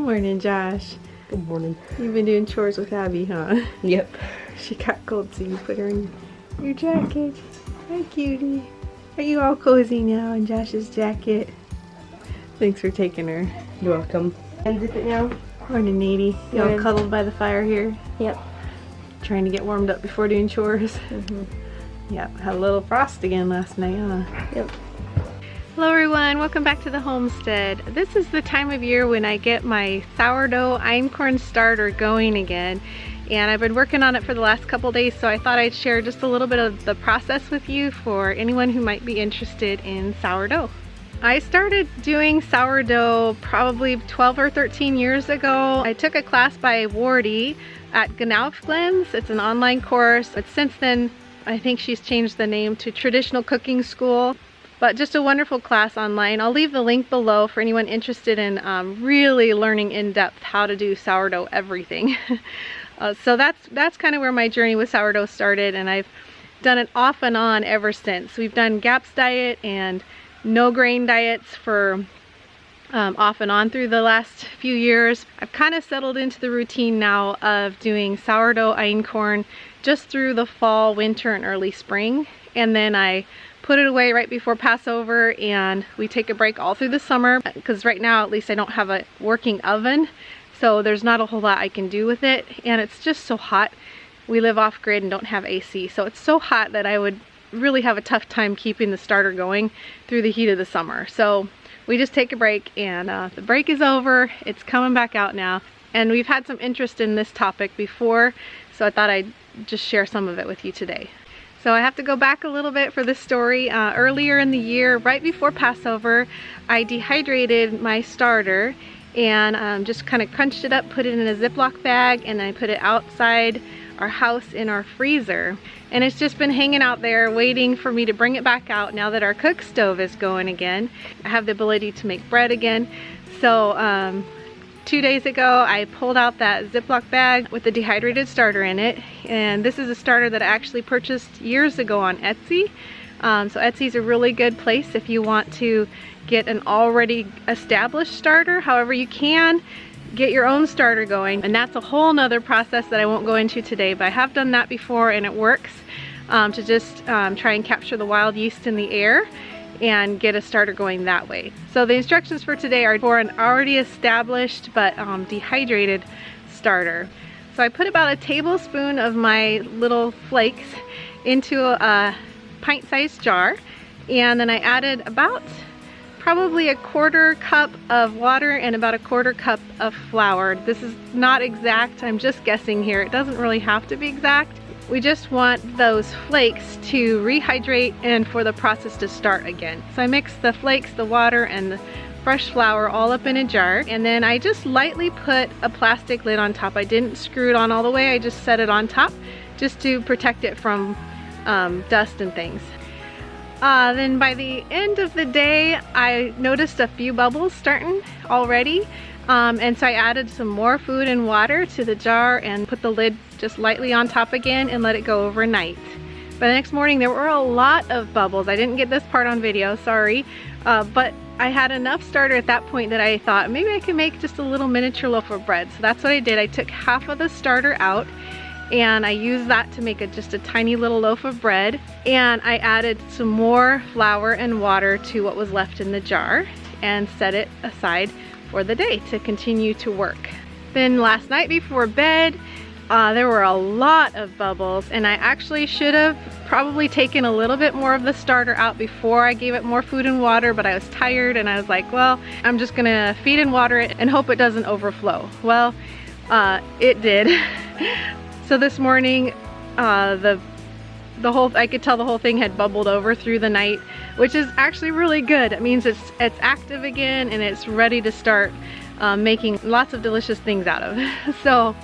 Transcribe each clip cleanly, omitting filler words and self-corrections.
morning, Josh. Good morning. You've been doing chores with Abby, huh? Yep. She got cold, so you put her in your jacket. Hi, cutie. Are you all cozy now in Josh's jacket? Thanks for taking her. You're welcome. Unzip it now. Morning, Nadie. You all Morning. cuddled by the fire here? Yep. Trying to get warmed up before doing chores? Yep. Had a little frost again last night, huh? Yep. Hello everyone, welcome back to the homestead. This is the time of year when I get my sourdough einkorn starter going again, and I've been working on it for the last couple days, so I thought I'd share just a little bit of the process with you for anyone who might be interested in sourdough. I started doing sourdough probably 12 or 13 years ago. I took a class by Wardy at Gnaufglens. It's an online course, but since then I think she's changed the name to Traditional Cooking School. But just a wonderful class online. I'll leave the link below for anyone interested in really learning in depth how to do sourdough everything. So that's kind of where my journey with sourdough started, and I've done it off and on ever since. We've done GAPS diet and no grain diets for off and on through the last few years. I've kind of settled into the routine now of doing sourdough einkorn just through the fall, winter, and early spring, and then I put it away right before Passover, and we take a break all through the summer because right now at least I don't have a working oven, so there's not a whole lot I can do with it, and it's just so hot. We live off grid and don't have AC, so it's so hot that I would really have a tough time keeping the starter going through the heat of the summer. So we just take a break, and the break is over. It's coming back out now, and we've had some interest in this topic before, so I thought I'd just share some of it with you today. So I have to go back a little bit for this story. Earlier in the year, right before Passover, I dehydrated my starter and just kind of crunched it up, put it in a Ziploc bag, and I put it outside our house in our freezer. And it's just been hanging out there waiting for me to bring it back out now that our cook stove is going again. I have the ability to make bread again. So 2 days ago, I pulled out that Ziploc bag with the dehydrated starter in it, and this is a starter that I actually purchased years ago on Etsy. So Etsy's a really good place if you want to get an already established starter. However, you can get your own starter going, and that's a whole nother process that I won't go into today, but I have done that before and it works to just try and capture the wild yeast in the air and get a starter going that way. So the instructions for today are for an already established but dehydrated starter. So I put about a tablespoon of my little flakes into a pint-sized jar, and then I added about probably a 1/4 cup of water and about a 1/4 cup of flour. This is not exact, I'm just guessing here. It doesn't really have to be exact. We just want those flakes to rehydrate and for the process to start again. So I mix the flakes, the water, and the fresh flour all up in a jar, and then I just lightly put a plastic lid on top. I didn't screw it on all the way, I just set it on top just to protect it from dust and things. Then by the end of the day, I noticed a few bubbles starting already. And so I added some more food and water to the jar and put the lid just lightly on top again and let it go overnight. By the next morning, there were a lot of bubbles. I didn't get this part on video, sorry. But I had enough starter at that point that I thought maybe I could make just a little miniature loaf of bread. So that's what I did. I took half of the starter out and I used that to make just a tiny little loaf of bread. And I added some more flour and water to what was left in the jar and set it aside for the day to continue to work. Then last night before bed, there were a lot of bubbles, and I actually should have probably taken a little bit more of the starter out before I gave it more food and water, but I was tired and I was like, well, I'm just gonna feed and water it and hope it doesn't overflow. Well, it did. So this morning, I could tell the whole thing had bubbled over through the night, which is actually really good. It means it's active again and it's ready to start making lots of delicious things out of. So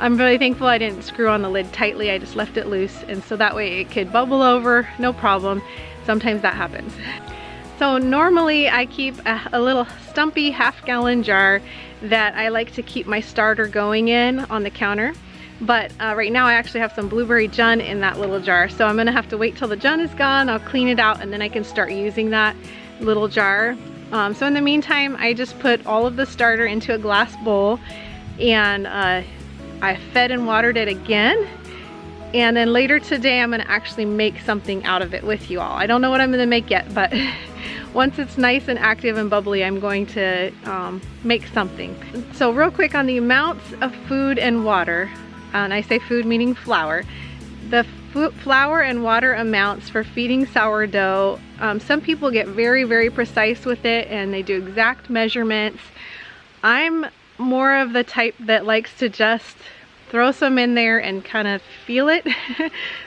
I'm really thankful I didn't screw on the lid tightly. I just left it loose, and so that way it could bubble over, no problem. Sometimes that happens. So normally I keep a little stumpy half-gallon jar that I like to keep my starter going in on the counter. But right now I actually have some blueberry jun in that little jar, so I'm gonna have to wait till the jun is gone. I'll clean it out and then I can start using that little jar. So in the meantime, I just put all of the starter into a glass bowl, and I fed and watered it again. And then later today, I'm gonna actually make something out of it with you all. I don't know what I'm gonna make yet, but once it's nice and active and bubbly, I'm going to make something. So real quick on the amounts of food and water, and I say food meaning flour, the flour and water amounts for feeding sourdough, some people get very, very precise with it and they do exact measurements. I'm more of the type that likes to just throw some in there and kind of feel it,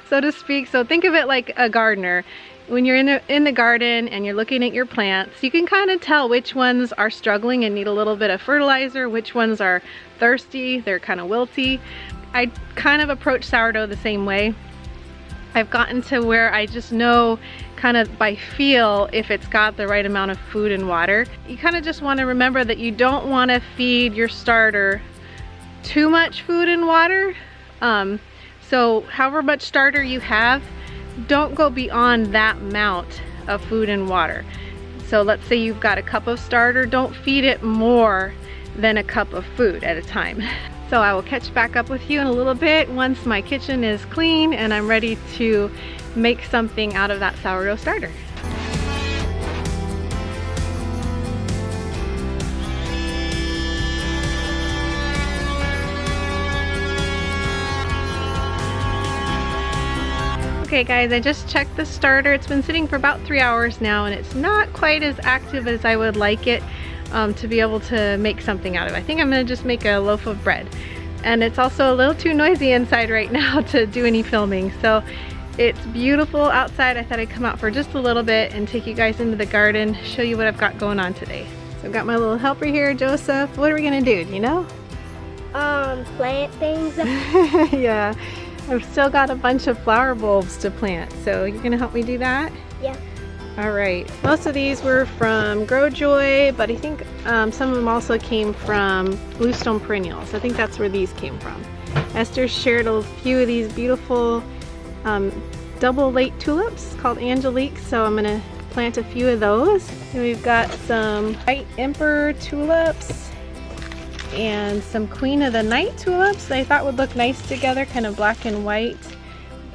so to speak. So think of it like a gardener. When you're in the garden and you're looking at your plants, you can kind of tell which ones are struggling and need a little bit of fertilizer, which ones are thirsty, they're kind of wilty. I kind of approach sourdough the same way. I've gotten to where I just know kind of by feel if it's got the right amount of food and water. You kind of just want to remember that you don't want to feed your starter too much food and water. So however much starter you have, don't go beyond that amount of food and water. So let's say you've got a cup of starter, don't feed it more than a cup of food at a time. So I will catch back up with you in a little bit once my kitchen is clean and I'm ready to make something out of that sourdough starter. Okay guys, I just checked the starter. It's been sitting for about 3 hours now and it's not quite as active as I would like it to be able to make something out of it. I think I'm gonna just make a loaf of bread. And it's also a little too noisy inside right now to do any filming. So it's beautiful outside. I thought I'd come out for just a little bit and take you guys into the garden, show you what I've got going on today. So I've got my little helper here, Joseph. What are we gonna do, do you know? Plant things. Yeah. I've still got a bunch of flower bulbs to plant, so you're gonna help me do that? Yeah. All right. Most of these were from Grow Joy, but I think some of them also came from Bluestone Perennials. I think that's where these came from. Esther shared a few of these beautiful double late tulips called Angelique, so I'm gonna plant a few of those. And we've got some white emperor tulips and some Queen of the Night tulips that I thought would look nice together, kind of black and white.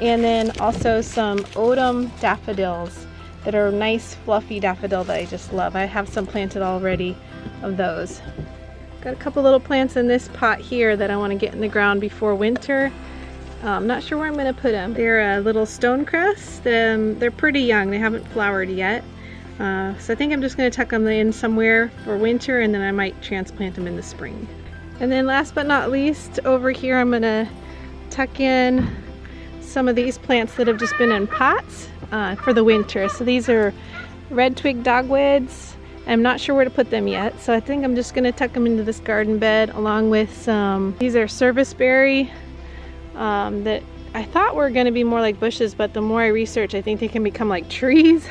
And then also some autumn daffodils that are nice fluffy daffodil that I just love. I have some planted already of those. Got a couple little plants in this pot here that I want to get in the ground before winter. I'm not sure where I'm going to put them. They're a little stonecrest. They're pretty young. They haven't flowered yet. So I think I'm just going to tuck them in somewhere for winter and then I might transplant them in the spring. And then last but not least, over here I'm going to tuck in some of these plants that have just been in pots for the winter. So these are red twig dogwoods. I'm not sure where to put them yet, so I think I'm just going to tuck them into this garden bed along with some, these are serviceberry that I thought were going to be more like bushes, but the more I research I think they can become like trees.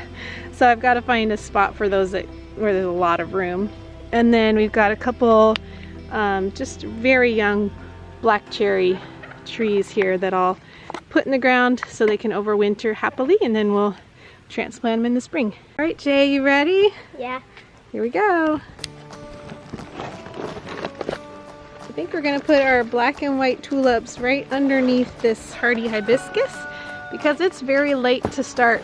So I've got to find a spot for those where there's a lot of room. And then we've got a couple just very young black cherry trees here that I'll put in the ground so they can overwinter happily, and then we'll transplant them in the spring. All right, Jay, you ready? Yeah. Here we go. I think we're gonna put our black and white tulips right underneath this hardy hibiscus because it's very late to start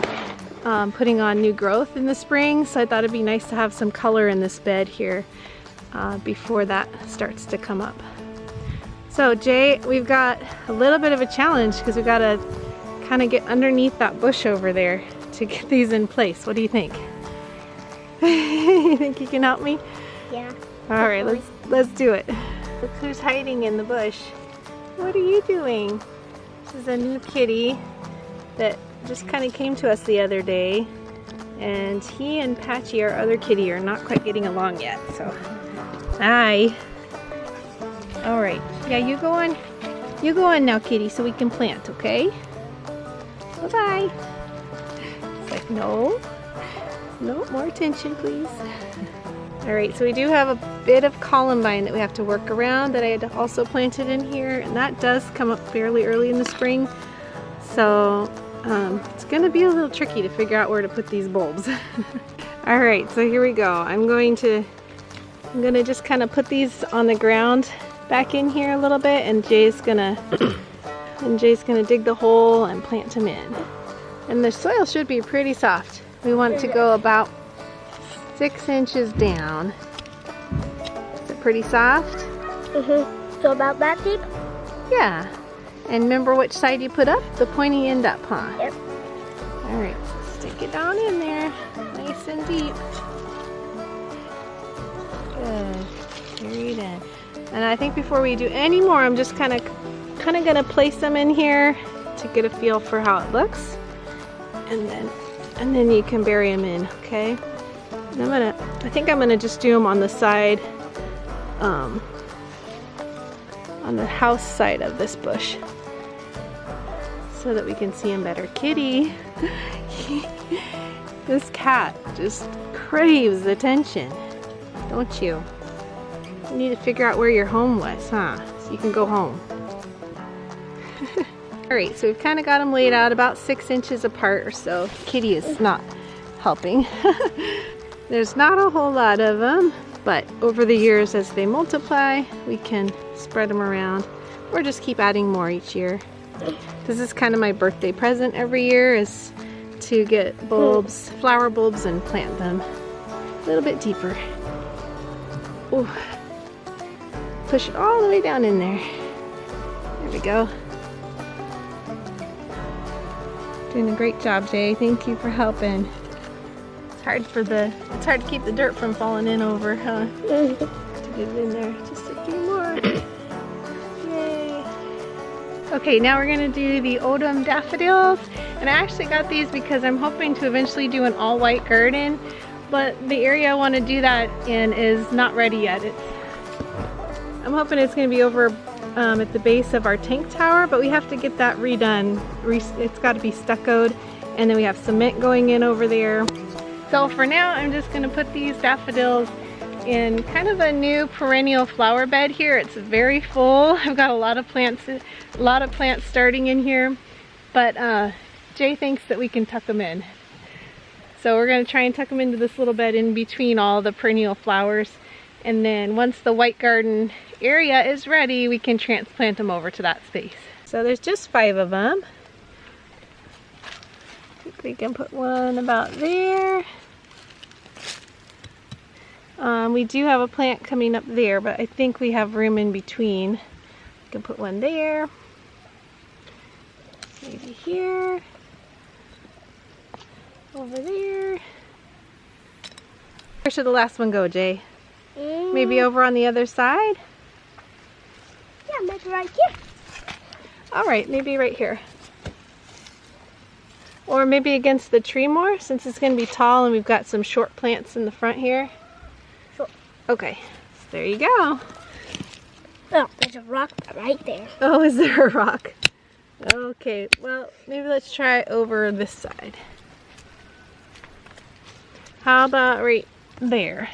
putting on new growth in the spring. So I thought it'd be nice to have some color in this bed here before that starts to come up. So Jay, we've got a little bit of a challenge because we've got to kind of get underneath that bush over there to get these in place. What do you think? You think you can help me? Yeah. All right, let's do it. Look who's hiding in the bush. What are you doing? This is a new kitty that just kind of came to us the other day, and he and Patchy, our other kitty, are not quite getting along yet. So, hi. All right. Yeah, you go on. You go on now, kitty, so we can plant, okay? Bye-bye. It's like, no. No, more attention, please. All right, so we do have a bit of columbine that we have to work around that I had also planted in here, and that does come up fairly early in the spring. So it's gonna be a little tricky to figure out where to put these bulbs. All right, so here we go. I'm gonna just kind of put these on the ground back in here a little bit, and Jay's gonna dig the hole and plant them in. And the soil should be pretty soft. We want it to go about 6 inches down. Is it pretty soft? Mm-hmm. So about that deep? Yeah. And remember which side you put up? The pointy end up, huh? Yep. All right, so stick it down in there, nice and deep. Good. Carry it in. And I think before we do any more, I'm just kind of gonna place them in here to get a feel for how it looks, and then you can bury them in. Okay. And I think I'm gonna just do them on the side, on the house side of this bush, so that we can see them better. Kitty, this cat just craves attention, don't you? You need to figure out where your home was, huh? So you can go home. Alright, so we've kind of got them laid out about 6 inches apart or so. Kitty is not helping. There's not a whole lot of them, but over the years as they multiply, we can spread them around or just keep adding more each year. This is kind of my birthday present every year, is to get bulbs, flower bulbs, and plant them a little bit deeper. Ooh. Push it all the way down in there. There we go. Doing a great job, Jay. Thank you for helping. It's hard to keep the dirt from falling in over, huh? To get it in there. Just a few more. Yay. Okay, now we're gonna do the autumn daffodils. And I actually got these because I'm hoping to eventually do an all-white garden, but the area I want to do that in is not ready yet. I'm hoping it's going to be over at the base of our tank tower, but we have to get that redone. It's got to be stuccoed, and then we have cement going in over there. So for now, I'm just going to put these daffodils in kind of a new perennial flower bed here. It's very full. I've got a lot of plants starting in here, but Jay thinks that we can tuck them in. So we're going to try and tuck them into this little bed in between all the perennial flowers. And then once the white garden area is ready, we can transplant them over to that space. So there's just 5 of them. I think we can put one about there. We do have a plant coming up there, but I think we have room in between. We can put one there. Maybe here. Over there. Where should the last one go, Jay? Maybe over on the other side? Yeah, maybe right here. Alright, maybe right here. Or maybe against the tree more, since it's going to be tall and we've got some short plants in the front here. Sure. Okay, so there you go. Oh, there's a rock right there. Oh, is there a rock? Okay, well, maybe let's try over this side. How about right there?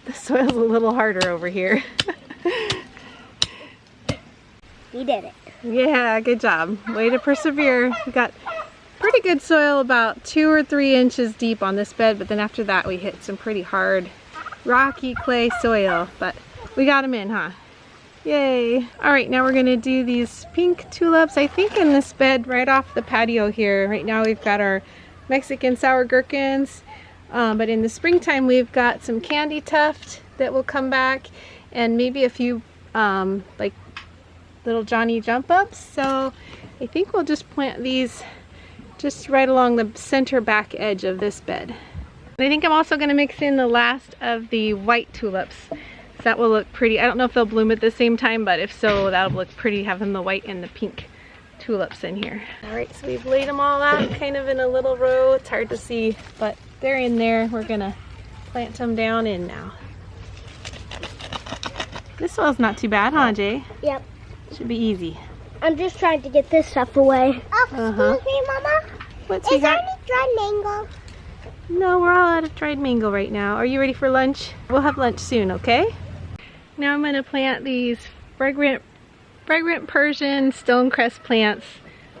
The soil's a little harder over here. You did it. Yeah, good job. Way to persevere. We got pretty good soil about 2 or 3 inches deep on this bed, but then after that we hit some pretty hard rocky clay soil, but we got them in, huh? Yay. All right, now we're gonna do these pink tulips. I think in this bed right off the patio here. Right now we've got our Mexican sour gherkins, but in the springtime we've got some candy tuft that will come back, and maybe a few like little Johnny jump ups. So I think we'll just plant these just right along the center back edge of this bed. And I think I'm also going to mix in the last of the white tulips. That will look pretty. I don't know if they'll bloom at the same time, but if so, that'll look pretty having the white and the pink tulips in here. All right, so we've laid them all out kind of in a little row. It's hard to see, but they're in there. We're gonna plant them down in now. This soil's not too bad, huh, Jay? Yep. Should be easy. I'm just trying to get this stuff away. Uh-huh. Excuse me, Mama. What's Is there any dried mango? No, we're all out of dried mango right now. Are you ready for lunch? We'll have lunch soon, okay? Now I'm gonna plant these fragrant Persian stonecrest plants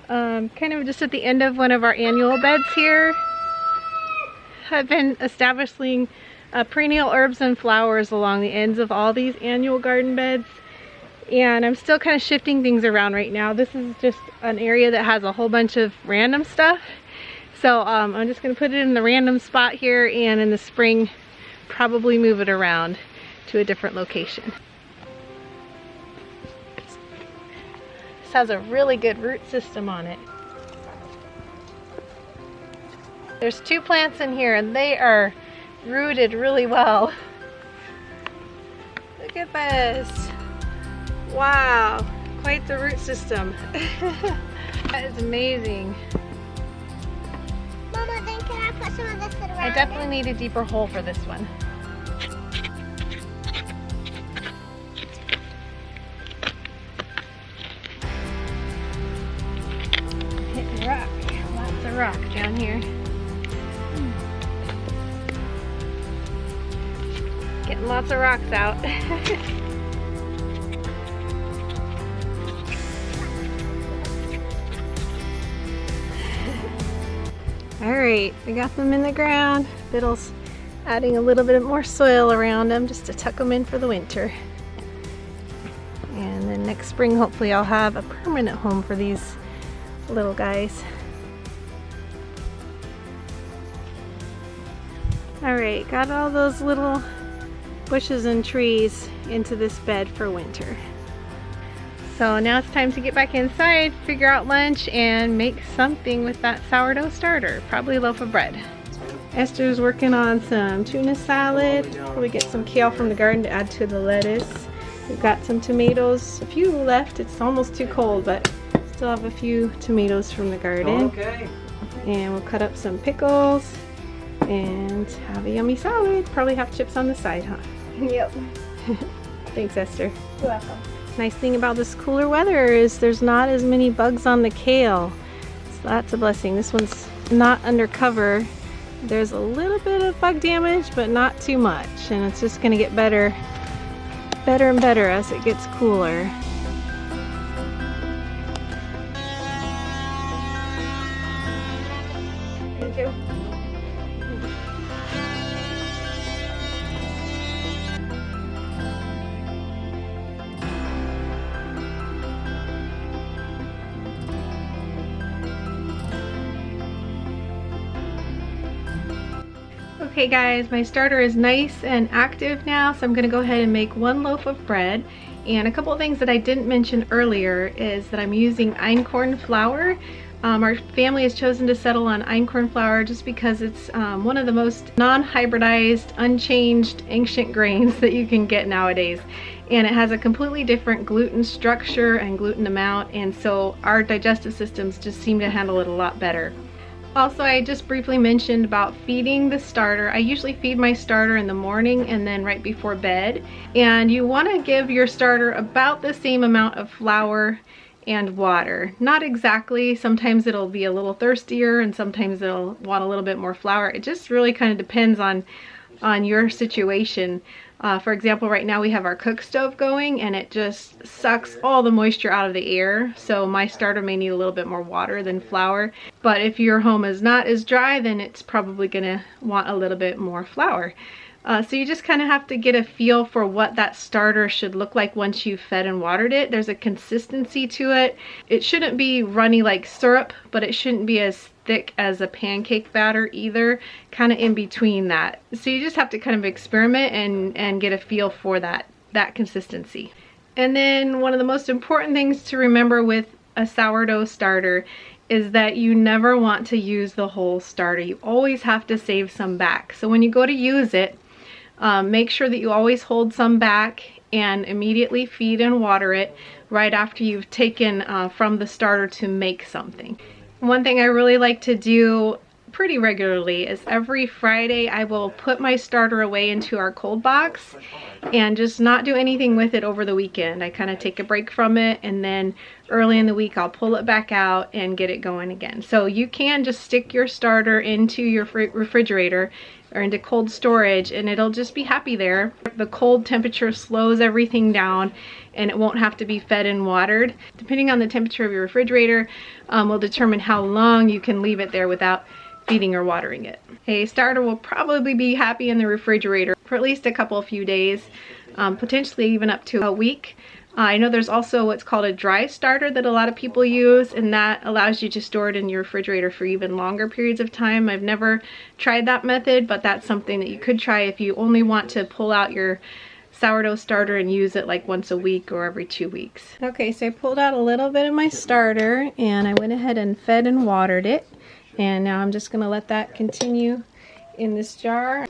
kind of just at the end of one of our annual beds here. I've been establishing perennial herbs and flowers along the ends of all these annual garden beds. And I'm still kind of shifting things around right now. This is just an area that has a whole bunch of random stuff. So I'm just going to put it in the random spot here, and in the spring probably move it around to a different location. This has a really good root system on it. There's 2 plants in here and they are rooted really well. Look at this. Wow, quite the root system. That is amazing. Mama, then can I put some of this around? I definitely need a deeper hole for this one. Hitting rock. Lots of rock down here. Getting lots of rocks out. Alright, we got them in the ground. Biddle's adding a little bit more soil around them just to tuck them in for the winter. And then next spring hopefully I'll have a permanent home for these little guys. Alright, got all those little bushes and trees into this bed for winter. So now it's time to get back inside, figure out lunch, and make something with that sourdough starter. Probably a loaf of bread. Esther's working on some tuna salad. Probably get some kale from the garden to add to the lettuce. We've got some tomatoes, a few left. It's almost too cold, but still have a few tomatoes from the garden. Okay. And we'll cut up some pickles and have a yummy salad. Probably have chips on the side, huh? Yep. Thanks, Esther. You're welcome. Nice thing about this cooler weather is there's not as many bugs on the kale. So that's a blessing. This one's not undercover. There's a little bit of bug damage, but not too much. And it's just gonna get better and better as it gets cooler. Thank you. Okay guys, my starter is nice and active now, so I'm going to go ahead and make 1 loaf of bread. And a couple of things that I didn't mention earlier is that I'm using einkorn flour. Our family has chosen to settle on einkorn flour just because it's one of the most non-hybridized, unchanged, ancient grains that you can get nowadays. And it has a completely different gluten structure and gluten amount, and so our digestive systems just seem to handle it a lot better. Also, I just briefly mentioned about feeding the starter. I usually feed my starter in the morning and then right before bed. And you want to give your starter about the same amount of flour and water. Not exactly. Sometimes it'll be a little thirstier and sometimes it'll want a little bit more flour. It just really kind of depends on your situation. For example, right now we have our cook stove going and it just sucks all the moisture out of the air. So my starter may need a little bit more water than flour. But if your home is not as dry, then it's probably gonna want a little bit more flour. So you just kind of have to get a feel for what that starter should look like once you've fed and watered it. There's a consistency to it. It shouldn't be runny like syrup, but it shouldn't be as thick as a pancake batter either, kind of in between that. So you just have to kind of experiment and get a feel for that consistency. And then one of the most important things to remember with a sourdough starter is that you never want to use the whole starter. You always have to save some back. So when you go to use it, make sure that you always hold some back and immediately feed and water it right after you've taken from the starter to make something. One thing I really like to do pretty regularly is every Friday I will put my starter away into our cold box and just not do anything with it over the weekend. I kind of take a break from it, and then early in the week I'll pull it back out and get it going again. So you can just stick your starter into your refrigerator or into cold storage and it'll just be happy there. The cold temperature slows everything down and it won't have to be fed and watered. Depending on the temperature of your refrigerator will determine how long you can leave it there without feeding or watering it. A starter will probably be happy in the refrigerator for at least a few days, potentially even up to a week. I know there's also what's called a dry starter that a lot of people use, and that allows you to store it in your refrigerator for even longer periods of time. I've never tried that method, but that's something that you could try if you only want to pull out your sourdough starter and use it like once a week or every 2 weeks. Okay, so I pulled out a little bit of my starter and I went ahead and fed and watered it. And now I'm just gonna let that continue in this jar.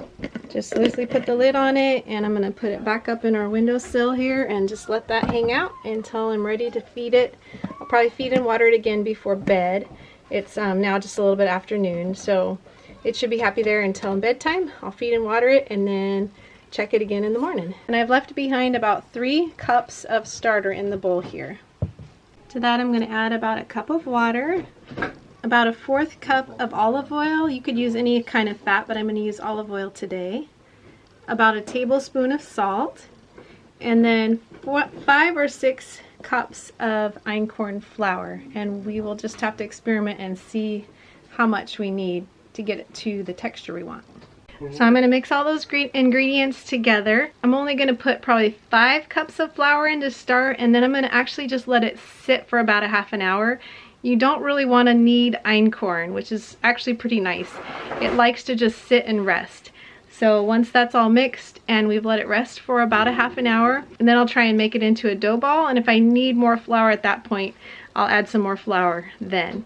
Just loosely put the lid on it, and I'm gonna put it back up in our windowsill here and just let that hang out until I'm ready to feed it. I'll probably feed and water it again before bed. It's now just a little bit afternoon, so it should be happy there until bedtime. I'll feed and water it and then check it again in the morning. And I've left behind about 3 cups of starter in the bowl here. To that I'm gonna add about a cup of water, about a 1/4 cup of olive oil. You could use any kind of fat, but I'm going to use olive oil today. About a tablespoon of salt, and then 5 or 6 cups of einkorn flour. And we will just have to experiment and see how much we need to get it to the texture we want. So I'm going to mix all those ingredients together. I'm only going to put probably 5 cups of flour in to start, and then I'm going to actually just let it sit for about a half an hour. You don't really want to knead einkorn, which is actually pretty nice. It likes to just sit and rest. So once that's all mixed and we've let it rest for about a half an hour, and then I'll try and make it into a dough ball, and if I need more flour at that point, I'll add some more flour then.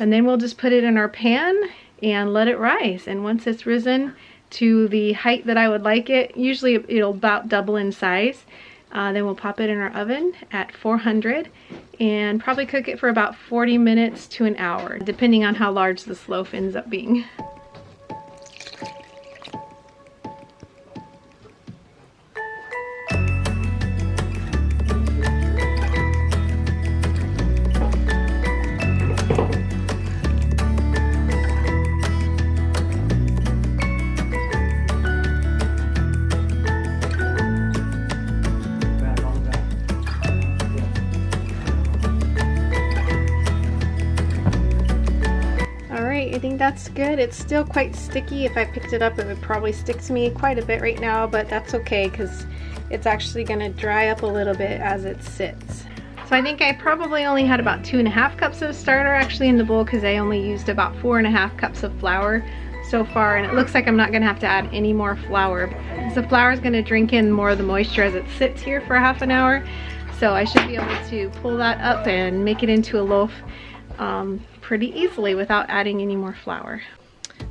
And then we'll just put it in our pan and let it rise. And once it's risen to the height that I would like it, usually it'll about double in size, then we'll pop it in our oven at 400 and probably cook it for about 40 minutes to an hour, depending on how large this loaf ends up being. I think that's good. It's still quite sticky. If I picked it up, it would probably stick to me quite a bit right now, but that's okay because it's actually going to dry up a little bit as it sits. So I think I probably only had about 2.5 cups of starter actually in the bowl because I only used about 4.5 cups of flour so far, and it looks like I'm not going to have to add any more flour because the flour is going to drink in more of the moisture as it sits here for half an hour. So I should be able to pull that up and make it into a loaf pretty easily without adding any more flour.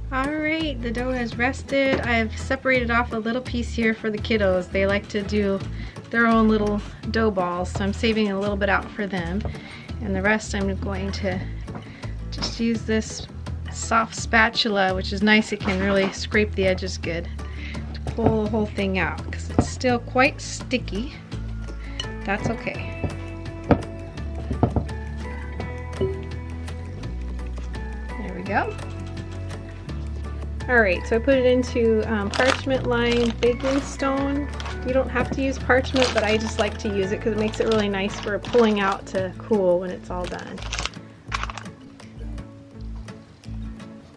Alright, the dough has rested. I've separated off a little piece here for the kiddos. They like to do their own little dough balls, so I'm saving a little bit out for them. And the rest I'm going to just use this soft spatula, which is nice. It can really scrape the edges good to pull the whole thing out because it's still quite sticky. That's okay. Go. Alright, so I put it into parchment lined baking stone. You don't have to use parchment, but I just like to use it because it makes it really nice for pulling out to cool when it's all done.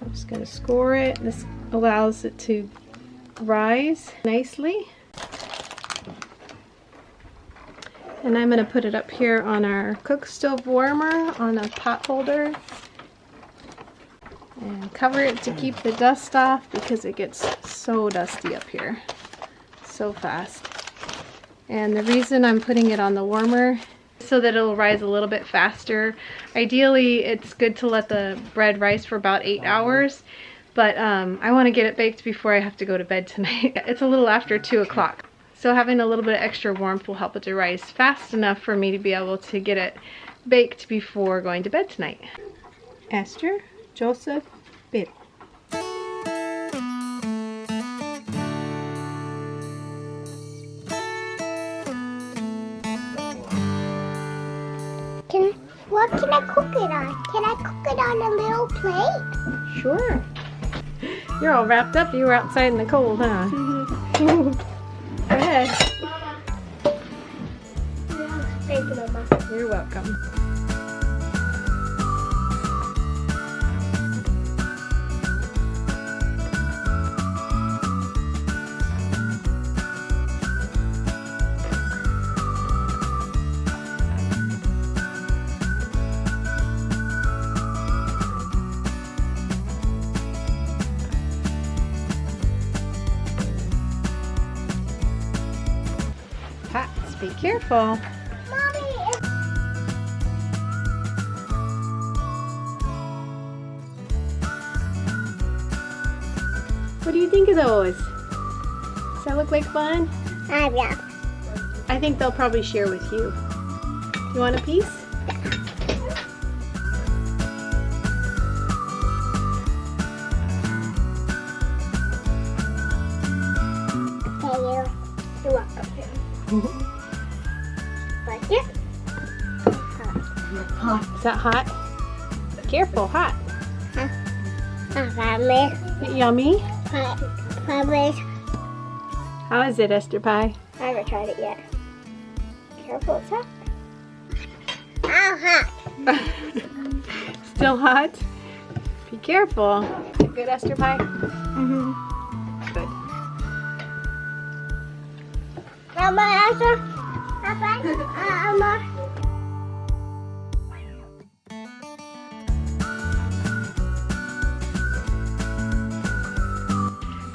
I'm just going to score it. This allows it to rise nicely. And I'm going to put it up here on our cook stove warmer on a pot holder. And cover it to keep the dust off because it gets so dusty up here so fast. And the reason I'm putting it on the warmer is so that it'll rise a little bit faster. Ideally, it's good to let the bread rise for about 8 hours, but I want to get it baked before I have to go to bed tonight. It's a little after 2 o'clock. So having a little bit of extra warmth will help it to rise fast enough for me to be able to get it baked before going to bed tonight. Esther, Joseph, Bill. What can I cook it on? Can I cook it on a little plate? Sure. You're all wrapped up. You were outside in the cold, huh? Mm-hmm. Go ahead. Thank you, Mama. You're welcome. Be careful. Mommy, What do you think of those? Does that look like fun? yeah. I think they'll probably share with you. You want a piece? You're welcome. Like it? Is that hot? Careful, hot. Family. Is it yummy? Family. How is it, Esther Pie? I haven't tried it yet. Careful, it's hot. Oh, hot. Still hot? Be careful. Is it good, Esther Pie? Mm-hmm. Good. Mama, Esther. Mama.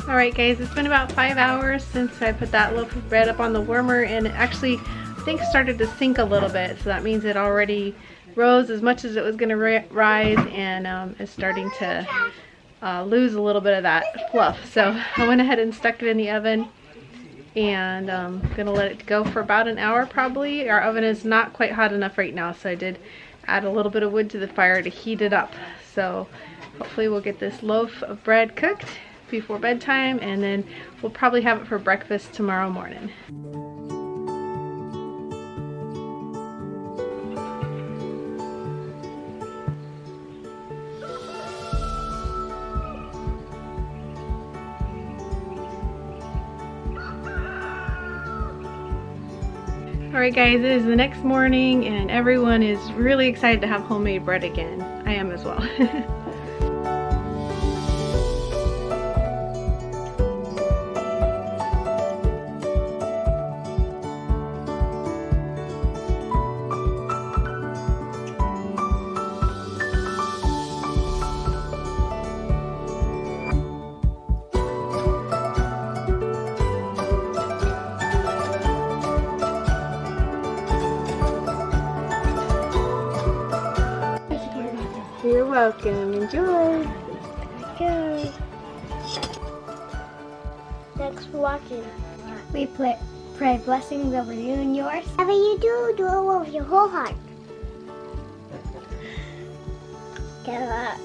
Alright guys, it's been about 5 hours since I put that loaf of bread up on the warmer, and it actually, I think, started to sink a little bit, so that means it already rose as much as it was going to rise, and is starting to lose a little bit of that fluff. So I went ahead and stuck it in the oven, and I'm going to let it go for about an hour probably. Our oven is not quite hot enough right now, so I did add a little bit of wood to the fire to heat it up. So hopefully we'll get this loaf of bread cooked before bedtime, and then we'll probably have it for breakfast tomorrow morning. Alright guys, it is the next morning and everyone is really excited to have homemade bread again. I am as well. You're welcome. Enjoy. Go. Thanks for watching. We pray blessings over you and yours. Whatever you do, do it with your whole heart. Get up.